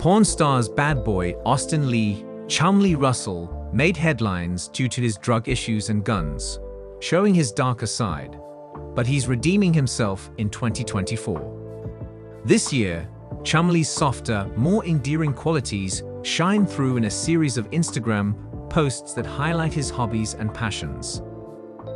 Porn star's bad boy Austin Lee Chumlee Russell made headlines due to his drug issues and guns, showing his darker side, but he's redeeming himself in 2024. This year, Chumlee's softer, more endearing qualities shine through in a series of Instagram posts that highlight his hobbies and passions.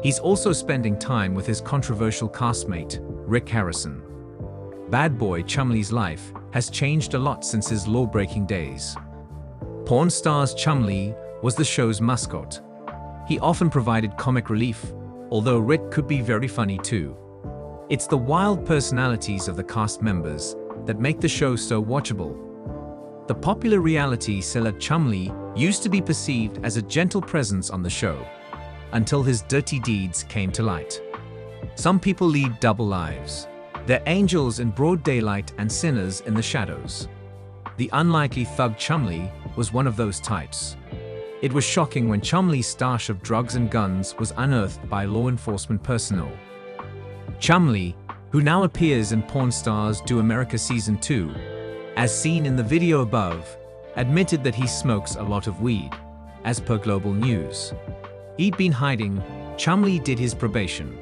He's also spending time with his controversial castmate, Rick Harrison. Bad boy Chumlee's life has changed a lot since his law-breaking days. Porn star's Chumlee was the show's mascot. He often provided comic relief, although Rick could be very funny too. It's the wild personalities of the cast members that make the show so watchable. The popular reality seller Chumlee used to be perceived as a gentle presence on the show, until his dirty deeds came to light. Some people lead double lives. They're angels in broad daylight and sinners in the shadows. The unlikely thug Chumlee was one of those types. It was shocking when Chumlee's stash of drugs and guns was unearthed by law enforcement personnel. Chumlee, who now appears in Porn Stars Do America Season 2, as seen in the video above, admitted that he smokes a lot of weed, as per Global News. He'd been hiding. Chumlee did his probation.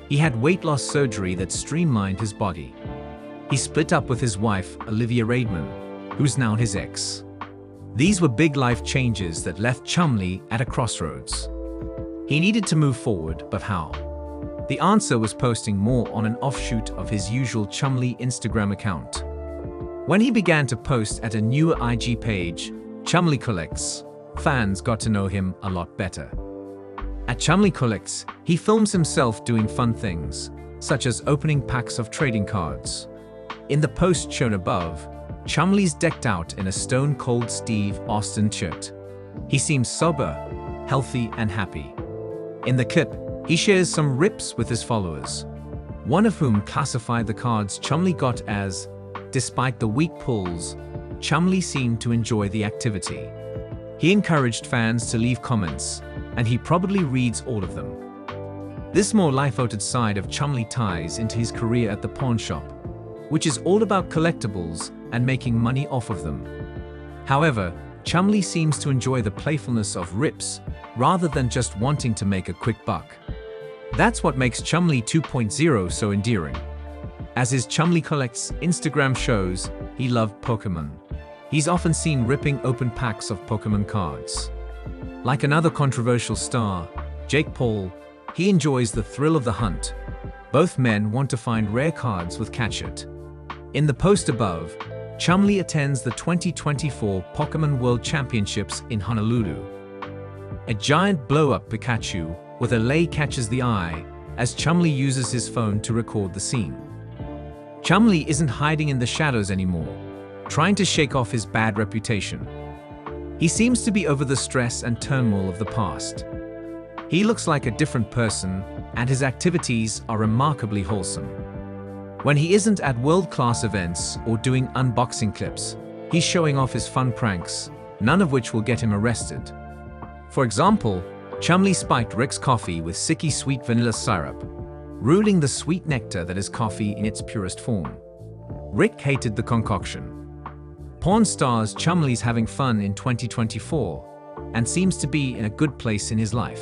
He had weight loss surgery that streamlined his body. He split up with his wife, Olivia Raidman, who's now his ex. These were big life changes that left Chumlee at a crossroads. He needed to move forward, but how? The answer was posting more on an offshoot of his usual Chumlee Instagram account. When he began to post at a newer IG page, Chumlee Collects, fans got to know him a lot better. At Chumlee Collects, he films himself doing fun things, such as opening packs of trading cards. In the post shown above, Chumlee's decked out in a Stone Cold Steve Austin shirt. He seems sober, healthy, and happy. In the clip, he shares some rips with his followers, one of whom classified the cards Chumlee got as, despite the weak pulls, Chumlee seemed to enjoy the activity. He encouraged fans to leave comments, and he probably reads all of them. This more light-footed side of Chumlee ties into his career at the pawn shop, which is all about collectibles and making money off of them. However, Chumlee seems to enjoy the playfulness of rips rather than just wanting to make a quick buck. That's what makes Chumlee 2.0 so endearing. As his Chumlee Collects Instagram shows, he loved Pokemon. He's often seen ripping open packs of Pokemon cards. Like another controversial star, Jake Paul, he enjoys the thrill of the hunt. Both men want to find rare cards with Catch It. In the post above, Chumlee attends the 2024 Pokemon World Championships in Honolulu. A giant blow-up Pikachu with a lei catches the eye as Chumlee uses his phone to record the scene. Chumlee isn't hiding in the shadows anymore, trying to shake off his bad reputation. He seems to be over the stress and turmoil of the past. He looks like a different person, and his activities are remarkably wholesome. When he isn't at world-class events or doing unboxing clips, he's showing off his fun pranks, none of which will get him arrested. For example, Chumlee spiked Rick's coffee with sicky sweet vanilla syrup, ruining the sweet nectar that is coffee in its purest form. Rick hated the concoction. Porn stars Chumlee's having fun in 2024 and seems to be in a good place in his life.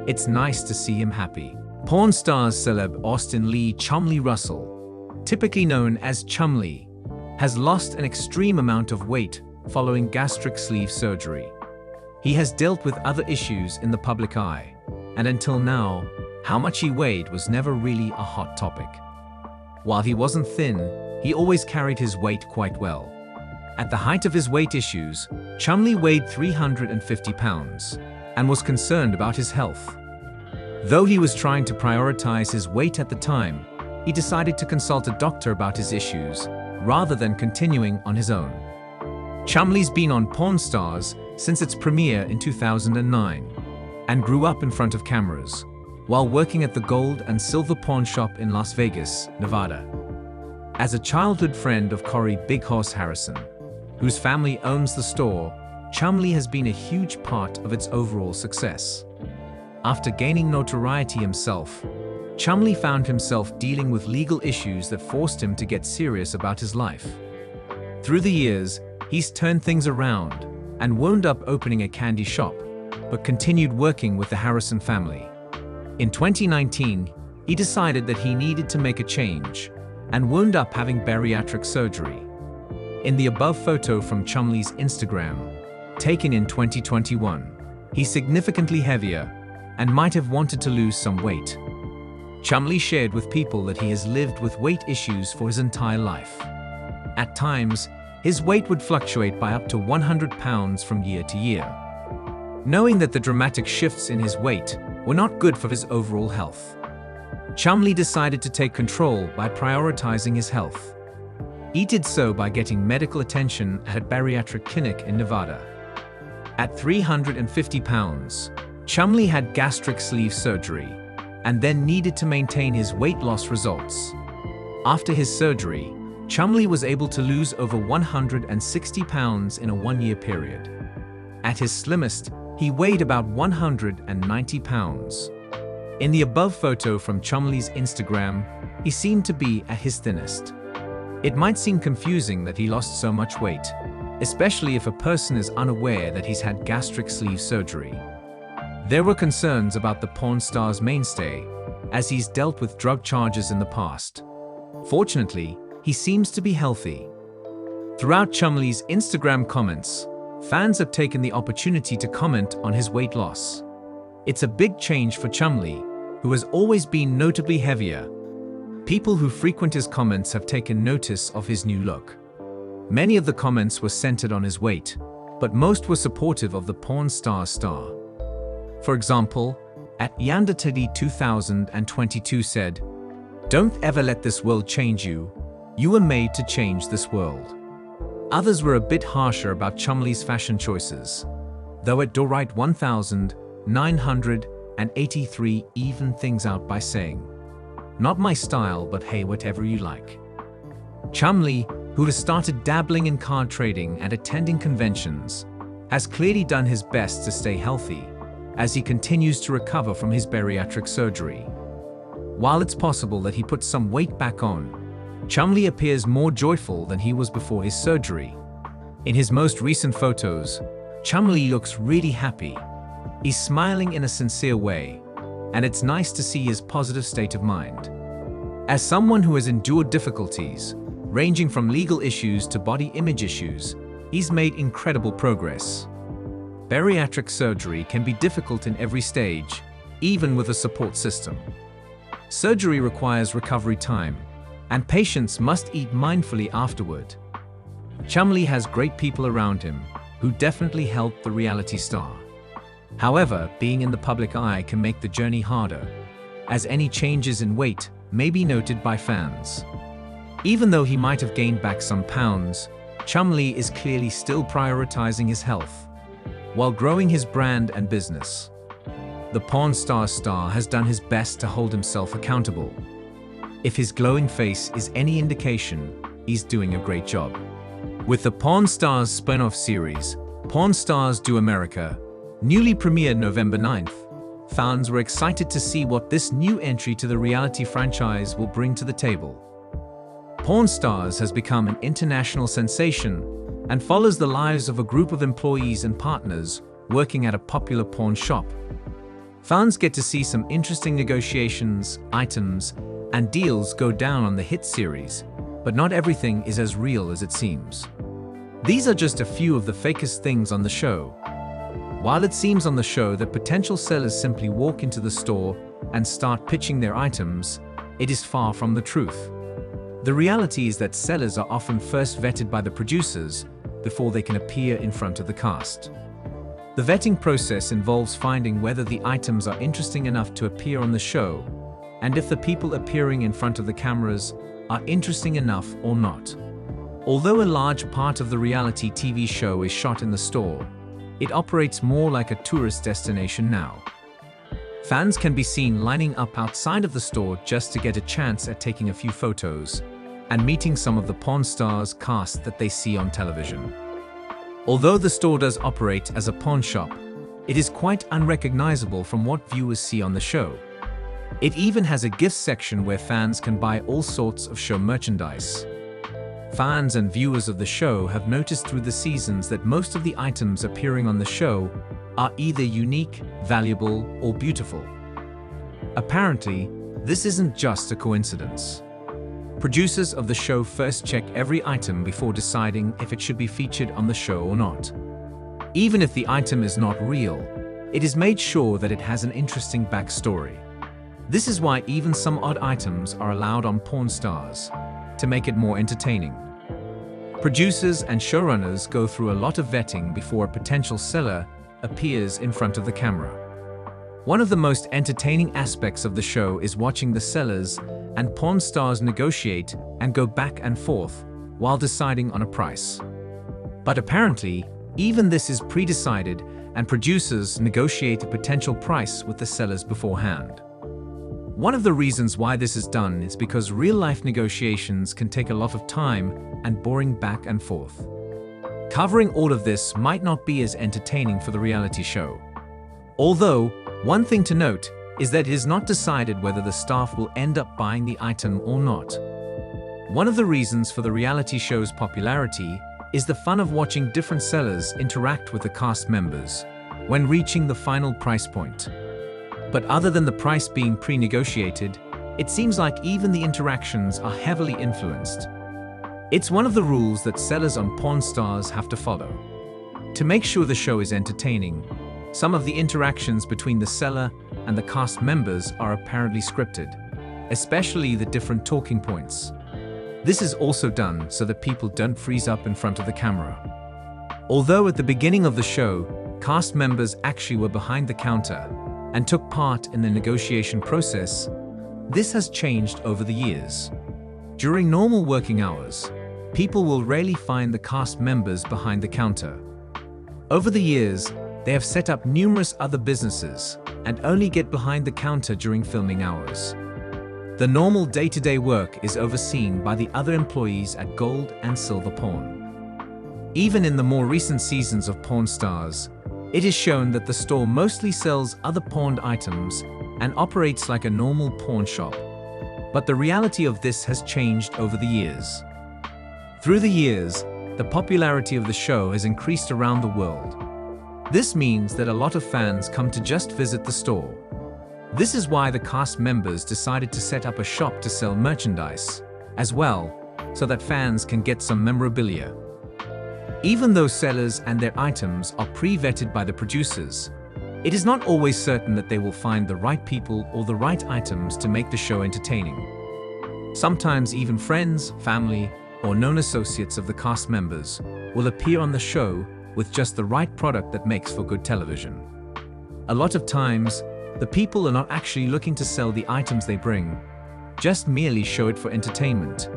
It's nice to see him happy. Porn stars celeb Austin Lee Chumlee Russell, typically known as Chumlee, has lost an extreme amount of weight following gastric sleeve surgery. He has dealt with other issues in the public eye, and until now, how much he weighed was never really a hot topic. While he wasn't thin, he always carried his weight quite well. At the height of his weight issues, Chumlee weighed 350 pounds and was concerned about his health. Though he was trying to prioritize his weight at the time, he decided to consult a doctor about his issues rather than continuing on his own. Chumlee's been on Porn Stars since its premiere in 2009 and grew up in front of cameras while working at the gold and silver pawn shop in Las Vegas, Nevada. As a childhood friend of Corey Big Horse Harrison, whose family owns the store, Chumlee has been a huge part of its overall success. After gaining notoriety himself, Chumlee found himself dealing with legal issues that forced him to get serious about his life. Through the years, He's turned things around and wound up opening a candy shop, but continued working with the Harrison family. In 2019, he decided that he needed to make a change and wound up having bariatric surgery. In the above photo from Chumlee's Instagram, taken in 2021, he's significantly heavier and might have wanted to lose some weight. Chumlee shared with people that he has lived with weight issues for his entire life. At times, his weight would fluctuate by up to 100 pounds from year to year. Knowing that the dramatic shifts in his weight were not good for his overall health, Chumlee decided to take control by prioritizing his health. He did so by getting medical attention at a bariatric clinic in Nevada. At 350 pounds, Chumlee had gastric sleeve surgery and then needed to maintain his weight loss results. After his surgery, Chumlee was able to lose over 160 pounds in a one-year period. At his slimmest, he weighed about 190 pounds. In the above photo from Chumlee's Instagram, he seemed to be at his thinnest. It might seem confusing that he lost so much weight, especially if a person is unaware that he's had gastric sleeve surgery. There were concerns about the porn star's mainstay, as he's dealt with drug charges in the past. Fortunately, he seems to be healthy. Throughout Chumlee's Instagram comments, fans have taken the opportunity to comment on his weight loss. It's a big change for Chumlee, who has always been notably heavier. People who frequent his comments have taken notice of his new look. Many of the comments were centered on his weight, but most were supportive of the porn star. For example, at Yandatadi 2022 said, "Don't ever let this world change you. You were made to change this world." Others were a bit harsher about Chumlee's fashion choices, though at Dorite 1983 evened things out by saying, "Not my style, but hey, whatever you like." Chumlee, who has started dabbling in card trading and attending conventions, has clearly done his best to stay healthy as he continues to recover from his bariatric surgery. While it's possible that he put some weight back on, Chumlee appears more joyful than he was before his surgery. In his most recent photos, Chumlee looks really happy. He's smiling in a sincere way, and it's nice to see his positive state of mind. As someone who has endured difficulties, ranging from legal issues to body image issues, he's made incredible progress. Bariatric surgery can be difficult in every stage, even with a support system. Surgery requires recovery time, and patients must eat mindfully afterward. Chumlee has great people around him who definitely help the reality star. However, being in the public eye can make the journey harder, as any changes in weight may be noted by fans. Even though he might have gained back some pounds, Chumlee is clearly still prioritizing his health, while growing his brand and business. The porn star has done his best to hold himself accountable. If his glowing face is any indication, he's doing a great job. With the Pawn Stars spin-off series, Pawn Stars Do America, newly premiered November 9th, fans were excited to see what this new entry to the reality franchise will bring to the table. Pawn Stars has become an international sensation and follows the lives of a group of employees and partners working at a popular pawn shop. Fans get to see some interesting negotiations, items, and deals go down on the hit series, but not everything is as real as it seems. These are just a few of the fakest things on the show. While it seems on the show that potential sellers simply walk into the store and start pitching their items, it is far from the truth. The reality is that sellers are often first vetted by the producers before they can appear in front of the cast. The vetting process involves finding whether the items are interesting enough to appear on the show, and if the people appearing in front of the cameras are interesting enough or not. Although a large part of the reality TV show is shot in the store, it operates more like a tourist destination now. Fans can be seen lining up outside of the store just to get a chance at taking a few photos and meeting some of the Pawn Stars cast that they see on television. Although the store does operate as a pawn shop, it is quite unrecognizable from what viewers see on the show. It even has a gift section where fans can buy all sorts of show merchandise. Fans and viewers of the show have noticed through the seasons that most of the items appearing on the show are either unique, valuable, or beautiful. Apparently, this isn't just a coincidence. Producers of the show first check every item before deciding if it should be featured on the show or not. Even if the item is not real, it is made sure that it has an interesting backstory. This is why even some odd items are allowed on Pawn Stars, to make it more entertaining. Producers and showrunners go through a lot of vetting before a potential seller appears in front of the camera. One of the most entertaining aspects of the show is watching the sellers and Pawn Stars negotiate and go back and forth while deciding on a price. But apparently, even this is pre-decided and producers negotiate a potential price with the sellers beforehand. One of the reasons why this is done is because real-life negotiations can take a lot of time and boring back and forth. Covering all of this might not be as entertaining for the reality show. Although, one thing to note is that it is not decided whether the staff will end up buying the item or not. One of the reasons for the reality show's popularity is the fun of watching different sellers interact with the cast members when reaching the final price point. But other than the price being pre-negotiated, it seems like even the interactions are heavily influenced. It's one of the rules that sellers on Pawn Stars have to follow. To make sure the show is entertaining, some of the interactions between the seller and the cast members are apparently scripted, especially the different talking points. This is also done so that people don't freeze up in front of the camera. Although at the beginning of the show, cast members actually were behind the counter and took part in the negotiation process, this has changed over the years. During normal working hours, people will rarely find the cast members behind the counter. Over the years, they have set up numerous other businesses and only get behind the counter during filming hours. The normal day-to-day work is overseen by the other employees at Gold and Silver Pawn. Even in the more recent seasons of Pawn Stars, it is shown that the store mostly sells other pawned items and operates like a normal pawn shop. But the reality of this has changed over the years. Through the years, the popularity of the show has increased around the world. This means that a lot of fans come to just visit the store. This is why the cast members decided to set up a shop to sell merchandise as well, so that fans can get some memorabilia. Even though sellers and their items are pre-vetted by the producers, it is not always certain that they will find the right people or the right items to make the show entertaining. Sometimes even friends, family, or known associates of the cast members will appear on the show with just the right product that makes for good television. A lot of times, the people are not actually looking to sell the items they bring, just merely show it for entertainment.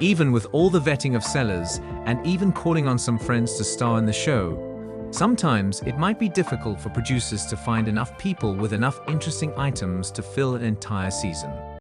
Even with all the vetting of sellers and even calling on some friends to star in the show, sometimes it might be difficult for producers to find enough people with enough interesting items to fill an entire season.